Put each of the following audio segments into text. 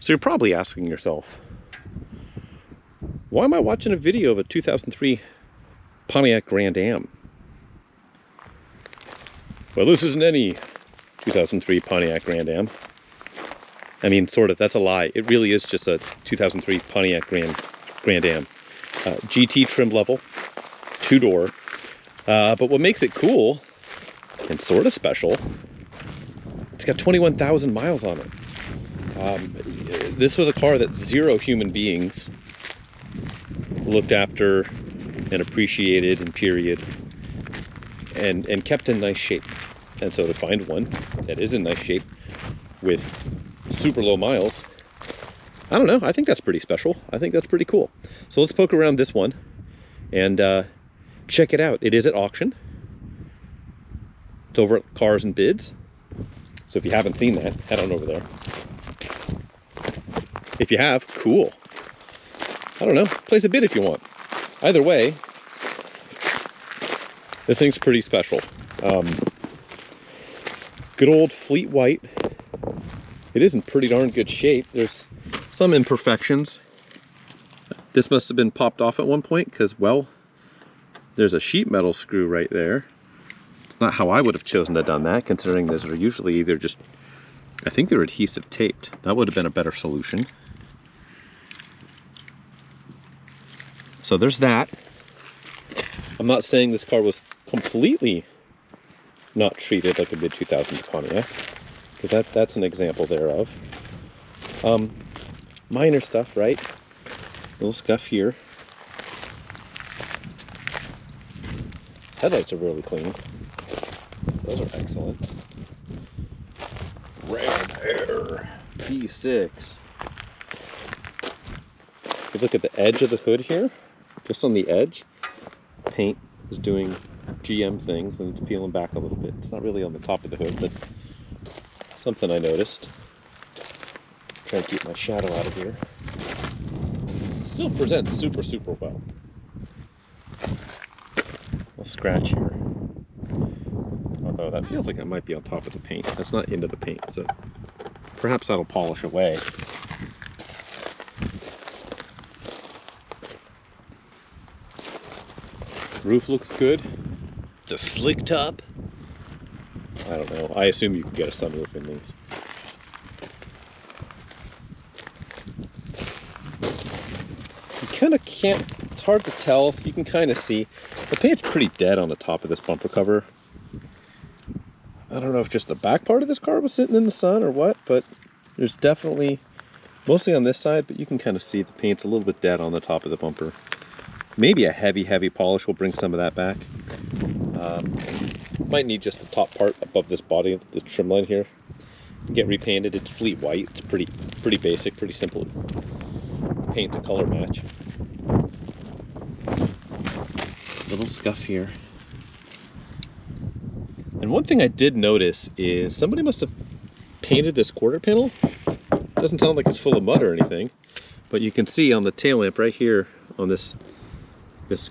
So you're probably asking yourself, why am I watching a video of a 2003 Pontiac Grand Am? Well, this isn't any 2003 Pontiac Grand Am. I mean, sort of, that's a lie. It really is just a 2003 Pontiac Grand Am. GT trim level, 2-door. But what makes it cool and sort of special, it's got 21,000 miles on it. This was a car that 0 human beings looked after and appreciated and period and kept in nice shape. And so to find one that is in nice shape with super low miles, I don't know, I think that's pretty special. I think that's pretty cool. So let's poke around this one and check it out. It is at auction. It's over at Cars and Bids. So if you haven't seen that, head on over there. If you have, cool. I don't know, place a bid if you want. Either way, this thing's pretty special. Good old Fleet White. It is in pretty darn good shape. There's some imperfections. This must have been popped off at one point because, well, there's a sheet metal screw right there. It's not how I would have chosen to have done that, considering those are usually either just, I think they're adhesive taped. That would have been a better solution. So there's that. I'm not saying this car was completely not treated like a mid-2000s Pontiac, because that's an example thereof. Minor stuff, right? Little scuff here. Headlights are really clean. Those are excellent. Red Air P6. If you look at the edge of the hood here, just on the edge, paint is doing GM things and it's peeling back a little bit. It's not really on the top of the hood, but something I noticed. Try to keep my shadow out of here. Still presents super, super well. I'll scratch here. Although that feels like it might be on top of the paint. That's not into the paint, so perhaps that'll polish away. Roof looks good. It's a slick top. I don't know. I assume you can get a sunroof in these. You kind of can't, it's hard to tell. You can kind of see. The paint's pretty dead on the top of this bumper cover. I don't know if just the back part of this car was sitting in the sun or what, but there's definitely, mostly on this side, but you can kind of see the paint's a little bit dead on the top of the bumper. Maybe a heavy polish will bring some of that back. Might need just the top part above this body, this trim line here. Get repainted. It's Fleet White. It's pretty basic, pretty simple paint to color match. Little scuff here. And one thing I did notice is somebody must have painted this quarter panel. Doesn't sound like it's full of mud or anything, but you can see on the tail lamp right here on this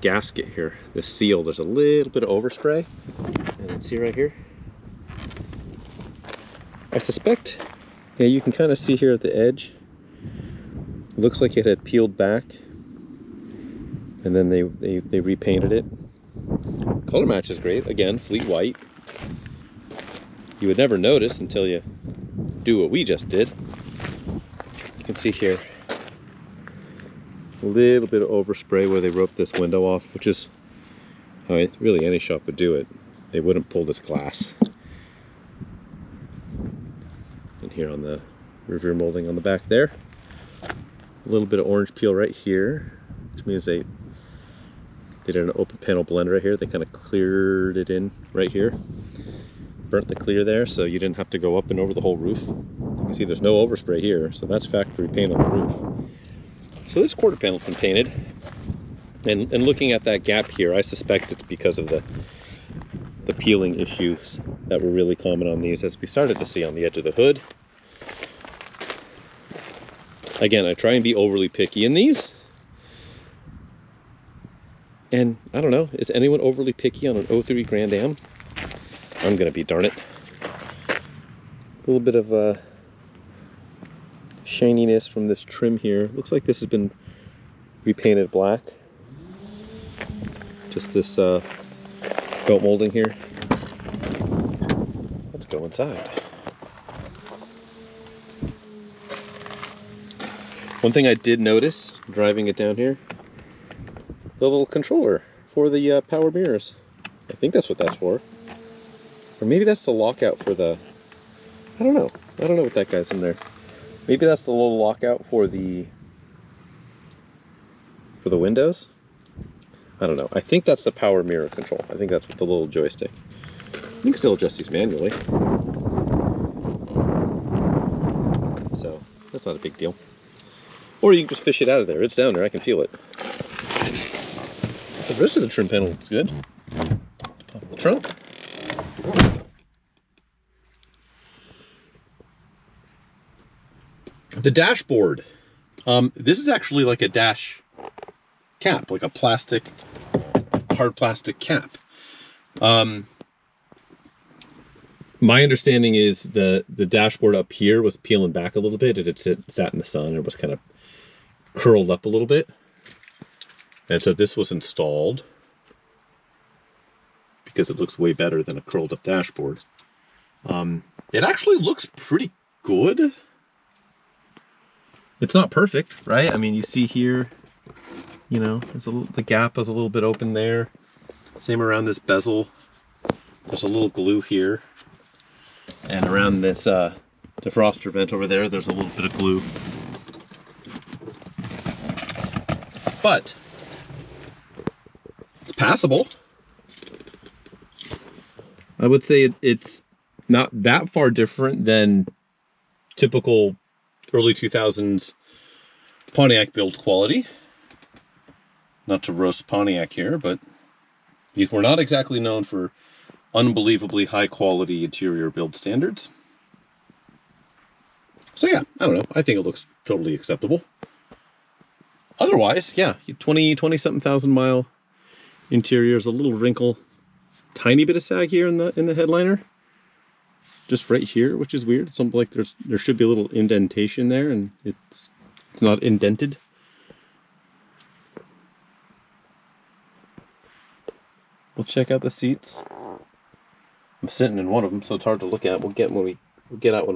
gasket here, this seal, there's a little bit of overspray. And then see right here? I suspect, yeah, you can kind of see here at the edge. It looks like it had peeled back. And then they repainted it. Color match is great. Again, Fleet White. You would never notice until you do what we just did. You can see here a little bit of overspray where they roped this window off, which is, I mean, really any shop would do it. They wouldn't pull this glass. And here on the rear molding on the back there, a little bit of orange peel right here, which means they did an open panel blend right here. They kind of cleared it in right here, burnt the clear there, so you didn't have to go up and over the whole roof. You can see there's no overspray here, so that's factory paint on the roof. So this quarter panel's been painted, and looking at that gap here, I suspect it's because of the peeling issues that were really common on these, as we started to see on the edge of the hood. Again, I try and be overly picky in these. And I don't know, is anyone overly picky on an 03 Grand Am? I'm gonna be, darn it. A little bit of shininess from this trim here. Looks like this has been repainted black. Just this belt molding here. Let's go inside. One thing I did notice driving it down here, the little controller for the power mirrors. I think that's what that's for. Or maybe that's the lockout for the, I don't know. I don't know what that guy's in there. Maybe that's the little lockout for the windows. I don't know. I think that's the power mirror control. I think that's with the little joystick. You can still adjust these manually. So that's not a big deal. Or you can just fish it out of there. It's down there. I can feel it. The rest of the trim panel looks good. Pop the trunk. The dashboard. This is actually like a dash cap, like a plastic, hard plastic cap. My understanding is the dashboard up here was peeling back a little bit. It had sat in the sun. It was kind of curled up a little bit. And so this was installed because it looks way better than a curled up dashboard. It actually looks pretty good. It's not perfect, right? I mean, you see here, you know, there's the gap is a little bit open there. Same around this bezel. There's a little glue here. And around this defroster vent over there, there's a little bit of glue. But it's passable. I would say it's not that far different than typical early 2000s Pontiac build quality. Not to roast Pontiac here, but these were not exactly known for unbelievably high quality interior build standards. So yeah, I don't know. I think it looks totally acceptable. Otherwise, yeah, 20 something thousand mile interior is a little wrinkle, tiny bit of sag here in the headliner, just right here, which is weird. It's something like there should be a little indentation there, and it's not indented. We'll check out the seats. I'm sitting in one of them, so it's hard to look at. We'll check it out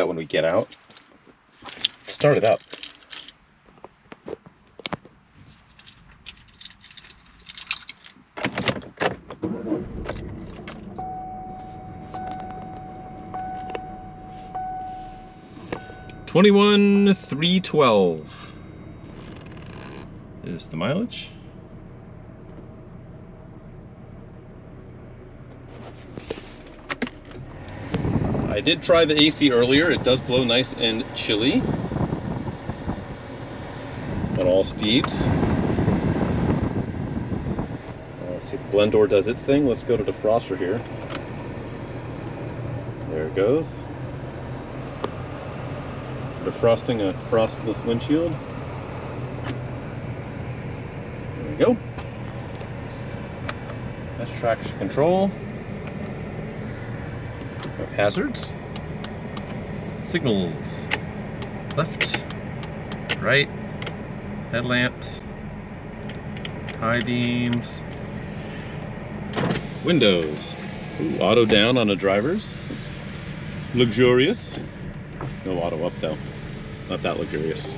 when we get out. Start it up. $21,312 is the mileage. I did try the AC earlier. It does blow nice and chilly at all speeds. Let's see if the blend door does its thing. Let's go to defroster here. There it goes. Defrosting a frostless windshield. There we go. That's traction control. We have hazards. Signals. Left. Right. Headlamps. High beams. Windows. Ooh, auto down on a driver's. It's luxurious. No auto up though. Not that luxurious.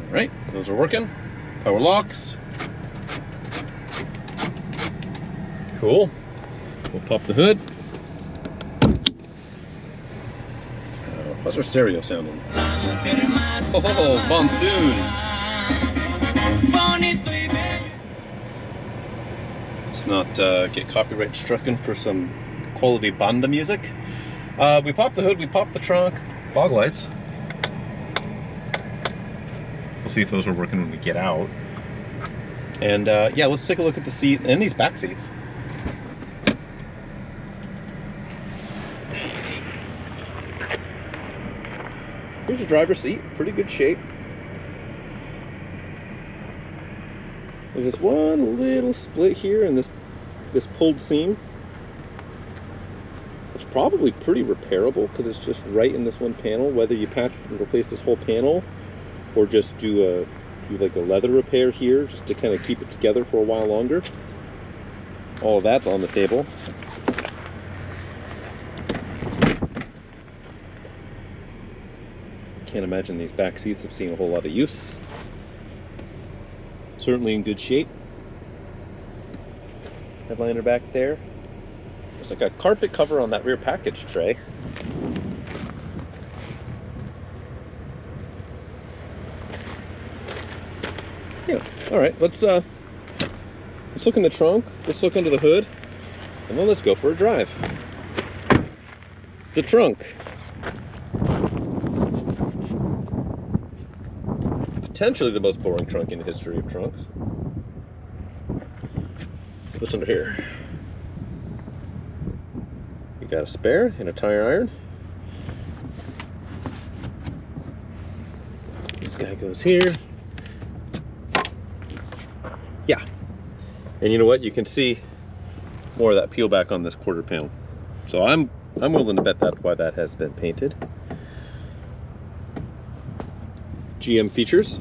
All right, those are working. Power locks. Cool. We'll pop the hood. How's our stereo sounding? Oh, monsoon. Let's not get copyright stricken for some quality banda music. We popped the hood, we popped the trunk, fog lights. We'll see if those are working when we get out. And yeah, let's take a look at the seat and these back seats. Here's your driver's seat, pretty good shape. There's this one little split here and this pulled seam, which probably pretty repairable because it's just right in this one panel. Whether you patch and replace this whole panel or just do like a leather repair here just to kind of keep it together for a while longer. All of that's on the table. Can't imagine these back seats have seen a whole lot of use. Certainly in good shape. Headliner back there. There's like a carpet cover on that rear package tray. Yeah, all right, let's look in the trunk, let's look under the hood, and then let's go for a drive. The trunk. Potentially the most boring trunk in the history of trunks. So what's under here? We got a spare and a tire iron. This guy goes here. Yeah. And you know what? You can see more of that peel back on this quarter panel. So I'm willing to bet that's why that has been painted. GM features.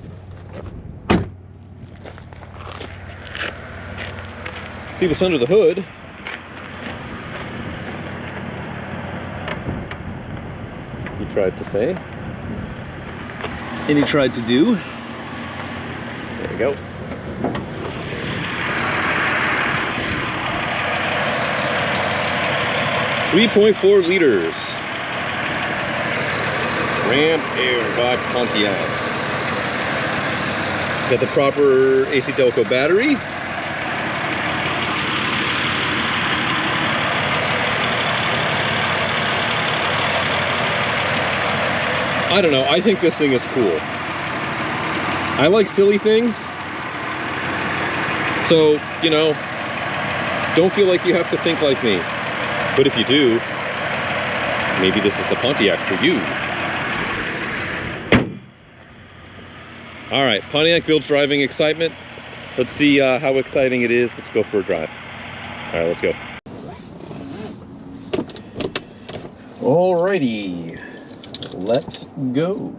See what's under the hood. He tried to say. And he tried to do. There we go. .4 liters. Ram Air by Pontiac. Got the proper AC Delco battery. I don't know, I think this thing is cool. I like silly things. So, you know, don't feel like you have to think like me. But if you do, maybe this is the Pontiac for you. All right, Pontiac builds driving excitement. Let's see how exciting it is. Let's go for a drive. All right, let's go. Alrighty, let's go.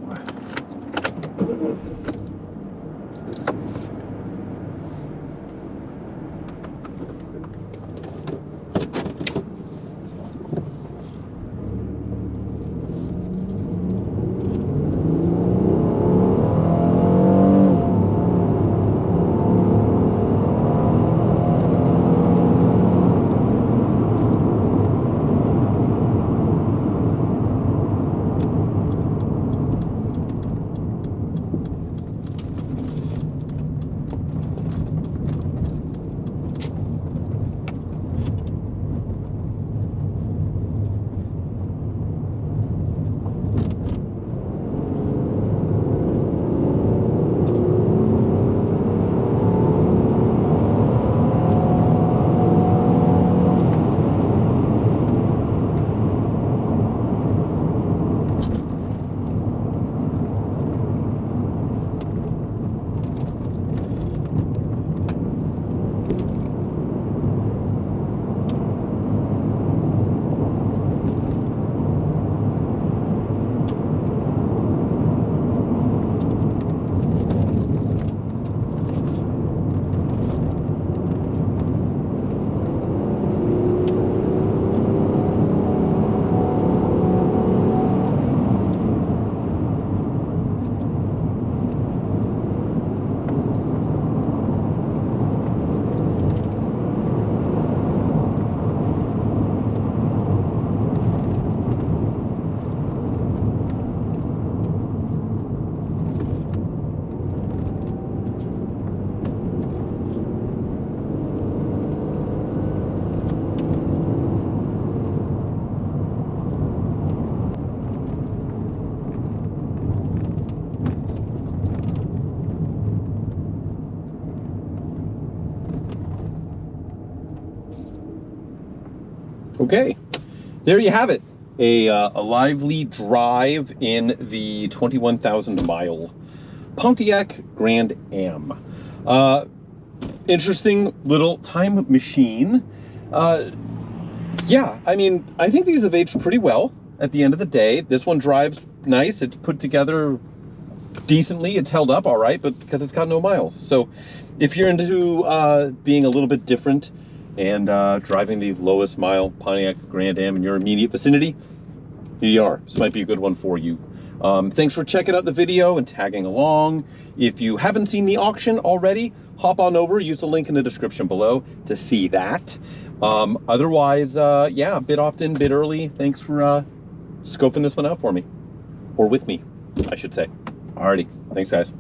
Okay, there you have it. A lively drive in the 21,000 mile Pontiac Grand Am. Interesting little time machine. Yeah, I mean, I think these have aged pretty well at the end of the day. This one drives nice. It's put together decently. It's held up all right, but because it's got no miles. So if you're into being a little bit different and driving the lowest mile Pontiac Grand Am in your immediate vicinity, here you are. This might be a good one for you. Thanks for checking out the video and tagging along. If you haven't seen the auction already, hop on over, use the link in the description below to see that. Otherwise, yeah, bit often, bit early. Thanks for scoping this one out for me. Or with me, I should say. Alrighty, thanks guys.